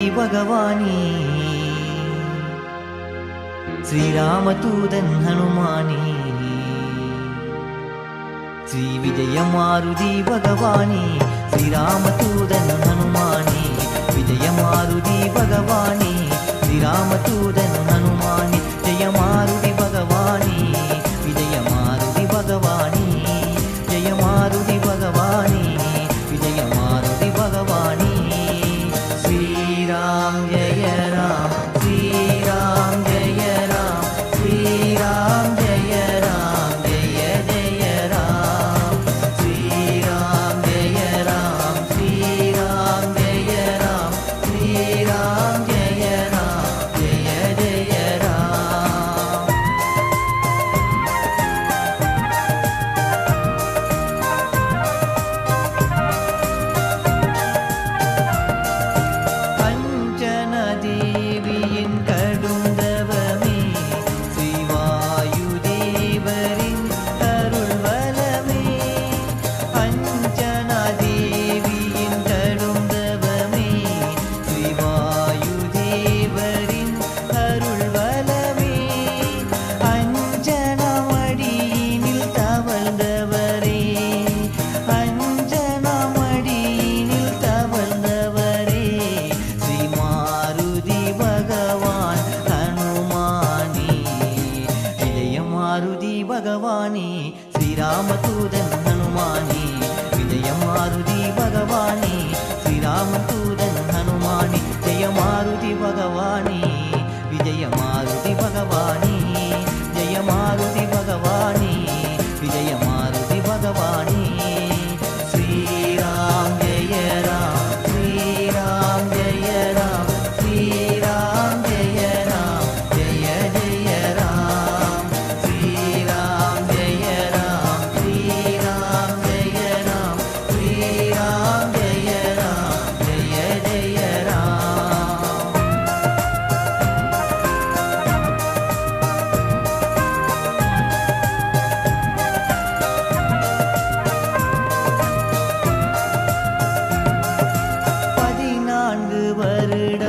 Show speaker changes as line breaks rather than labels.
भगवानी श्रीरामदूतन हनुमानी श्री विजय मारुति भगवानी श्रीरामदूतन हनुमानी विजय मारुति भगवानी श्रीरामदूतन हनुमानी जय मारुति भगवानी विजय मारुति भगवानी जय मारुति भगवानी विजय मारुति भगवानी श्रीराम जय राम श्रीराम जय राम श्रीराम जय राम जय जय राम श्रीराम जय राम श्रीराम जय राम श्रीराम जय राम जय जय राम। देविயின் கடுந்தவமே ஸ்ரீவாயுதேவரின் அருள்வலமே அஞ்சனா தேவியின் கடுந்தவமே ஸ்ரீவாயுதேவரின் அருள்வலமே அஞ்சனா மடியினில் தவழ்ந்தவரே அஞ்சனா மடியினில் தவழ்ந்தவரே भगवान हनुमानी विजय मारुति भगवानी श्रीरामदूतन हनुमानी विजय मारुति भगवानी श्रीरामदूतन हनुमानी जय मारुति भगवानी विजय मारुति भगवानी जय मारुति भगवानी विजय मारुति भगवानी श्रीराम जय राम श्रीराम जय राम श्रीराम जय राम जय जय राम श्रीराम जय राम श्रीराम जय राम श्रीराम जय राम जय जय राम। வருட